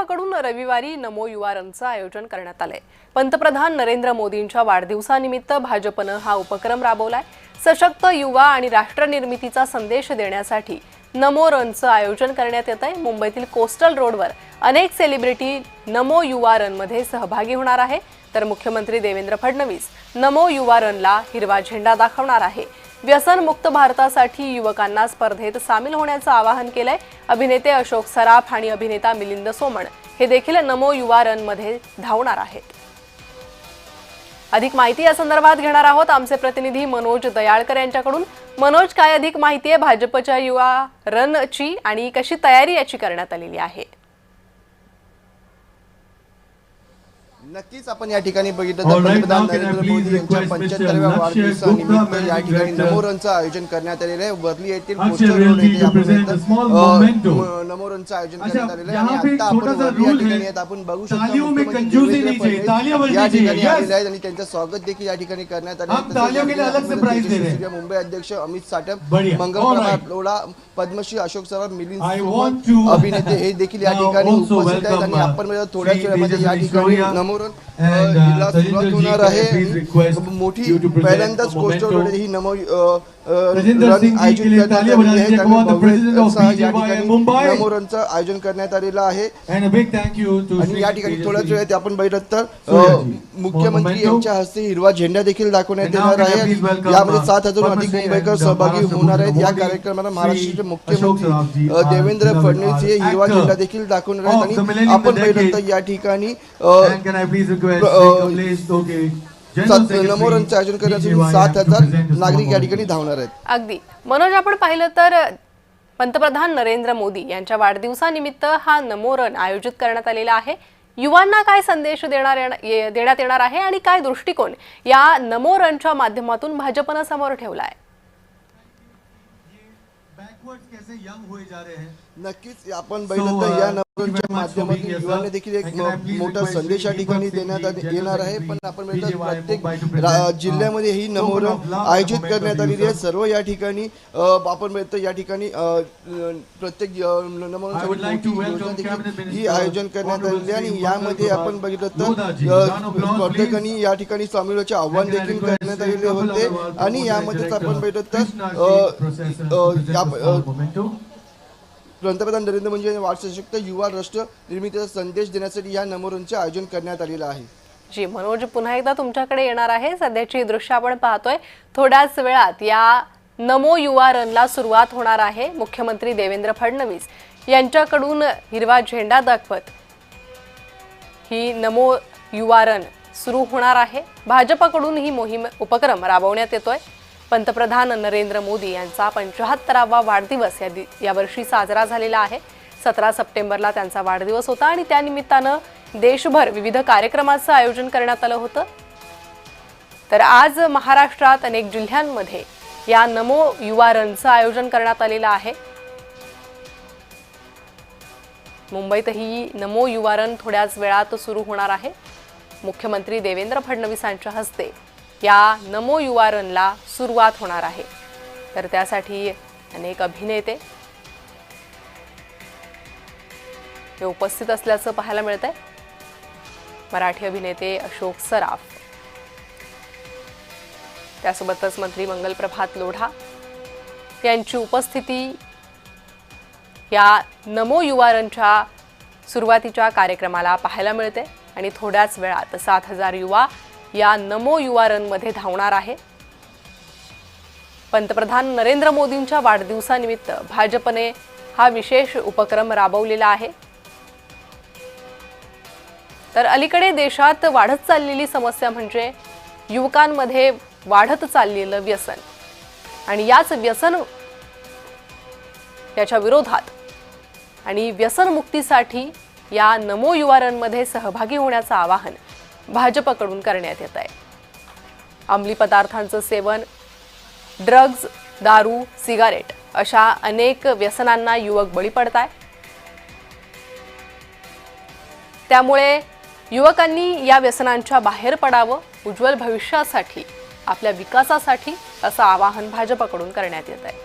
कडून रविवारी नमो युवा रनचं आयोजन करण्यात आलंय। पंतप्रधान नरेंद्र मोदींच्या वाढदिवसानिमित्त भाजपनं हा उपक्रम राबवलाय। सशक्त युवा आणि राष्ट्र निर्मितीचा संदेश देण्यासाठी नमो रनचं आयोजन करण्यात येतंय। मुंबईतील कोस्टल रोडवर अनेक सेलिब्रिटी नमो युवा रनमध्ये सहभागी होणार आहे, तर मुख्यमंत्री देवेंद्र फडणवीस नमो युवा रनला हिरवा झेंडा दाखवणार आहे। व्यसनमुक्त भारतासाठी युवकांना स्पर्धेत सामील होण्याचं आवाहन केलंय। अभिनेते अशोक सराफ आणि अभिनेता मिलिंद सोमण हे देखील नमो युवा रनमध्ये धावणार आहेत। अधिक माहिती या संदर्भात घेणार आहोत आमचे प्रतिनिधी मनोज दयाळकर यांच्याकडून। मनोज, काय अधिक माहिती आहे भाजपच्या युवा रनची आणि कशी तयारी याची करण्यात आलेली आहे? नक्कीच आपण या ठिकाणी बघितलं तर पंतप्रधान नरेंद्र मोदी यांच्या 75व्या वाढदिवसानिमित्त या ठिकाणी नमो रनचं आयोजन करण्यात आलेलं आहे। वर्ली येथील पोस्टर रोड येथे आपण नमो रनचं आयोजन करण्यात आलेलं आहे आणि आता आपण वर्ली या ठिकाणी आहेत, आपण बघू शकतो या ठिकाणी आलेले आहेत आणि त्यांचं स्वागत देखील या ठिकाणी करण्यात आले आहे। मुंबई अध्यक्ष अमित साटम, मंगल लोढा, पद्मश्री अशोक सराफ, मिलिंद सोमण अभिनेते हे देखील या ठिकाणी उपस्थित आहेत आणि आपण थोड्याच वेळामध्ये या ठिकाणी नमो सुरुवात होणार आहे। मोठी पहिल्यांदाच कोस्टल रोड ही नमो रन आयोजित करण्यात आलेली आहे आणि नमो रनचं आयोजन करण्यात आलेलं आहे आणि या ठिकाणी थोड्याच वेळात आपण बघितलं तर मुख्यमंत्री यांच्या हस्ते हिरवा झेंडा देखील दाखवण्यात येणार आहे। यामध्ये 7,000 अधिक मुंबईकर सहभागी होणार आहेत। या कार्यक्रमाला महाराष्ट्राचे मुख्यमंत्री देवेंद्र फडणवीस हे हिरवा झेंडा देखील दाखवणार आहेत आणि आपण बघितलं तर या ठिकाणी नमो रनचं आयोजन करण्यासाठी 7,000 नागरिक या ठिकाणी धावणार आहेत। अगदी मनोज, आपण पाहिलं तर पंतप्रधान नरेंद्र मोदी यांच्या वाढदिवसानिमित्त हा नमो रन आयोजित करण्यात आलेला आहे। युवांना काय संदेश देण्यात येणार आहे आणि काय दृष्टिकोन या नमो रनच्या माध्यमातून भाजपनं समोर ठेवलाय? नक्कीच आपण बघितलं तर या नमो रनच्या माध्यमातून युवांना देखील एक मोठा संदेश या ठिकाणी देण्यात येणार आहे। पण आपण प्रत्येक जिल्ह्यामध्ये ही नमो रन आयोजित करण्यात आलेली आहे। सर्व या ठिकाणी आपण बघितलं या ठिकाणी प्रत्येक नमो रनसाठी ही आयोजन करण्यात आलेली आहे आणि यामध्ये आपण बघितलं तर स्पर्धकांनी या ठिकाणी सामील होण्याचे आव्हान देखील करण्यात आलेले होते आणि यामध्येच आपण बघितलं तर पंतप्रधान नरेंद्र मोदी यांनी सशक्त युवा राष्ट्र निर्मितीचा संदेश देण्यासाठी या नमो रनचे आयोजन करण्यात आलेलं आहे। जी मनोज, पुन्हा एकदा तुमच्याकडे येणार आहे। सध्याची दृश्य आपण पाहतोय, थोड्याच वेळात या नमो युवा रनला सुरुवात होणार आहे। मुख्यमंत्री देवेंद्र फडणवीस यांच्याकडून हिरवा झेंडा दाखवत ही नमो युवा रन सुरू होणार आहे। भाजपकडून ही मोहीम उपक्रम राबवण्यात येतोय। पंतप्रधान नरेंद्र मोदी यांचा 75वा वाढदिवस यावर्षी साजरा झालेला आहे। 17 सप्टेंबरला त्यांचा वाढदिवस होता आणि त्यानिमित्तानं देशभर विविध कार्यक्रमांचं आयोजन करण्यात आलं होतं। तर आज महाराष्ट्रात अनेक जिल्ह्यांमध्ये या नमो युवा रनचं आयोजन करण्यात आलेलं आहे। मुंबईतही नमो युवा रन थोड्याच वेळात सुरू होणार आहे। मुख्यमंत्री देवेंद्र फडणवीसांच्या हस्ते या नमो युवा रनला सुरुवात होणार आहे। तर त्यासाठी अनेक अभिनेते हे उपस्थित असल्याचं पाहायला मिळतंय। मराठी अभिनेते अशोक सराफ, त्यासोबतच मंत्री मंगल प्रभात लोढा यांची उपस्थिती या नमो युवा रनच्या सुरुवातीच्या कार्यक्रमाला पाहायला मिळते आणि थोड्याच वेळात 7,000 युवा या नमो युवा रनमध्ये धावणार आहे। पंतप्रधान नरेंद्र मोदींच्या वाढदिवसानिमित्त भाजपने हा विशेष उपक्रम राबवलेला आहे। तर अलीकडे देशात वाढत चाललेली समस्या म्हणजे युवकांमध्ये वाढत चाललेलं व्यसन आणि याच्या विरोधात आणि व्यसनमुक्तीसाठी या नमो युवा रनमध्ये सहभागी होण्याचं आवाहन भाजपकडून करण्यात येत आहे। अंमली पदार्थांचं सेवन, ड्रग्ज, दारू, सिगारेट अशा अनेक व्यसनांना युवक बळी पडताय। त्यामुळे युवकांनी या व्यसनांच्या बाहेर पडावं, उज्ज्वल भविष्यासाठी, आपल्या विकासासाठी असं आवाहन भाजपकडून करण्यात येत आहे।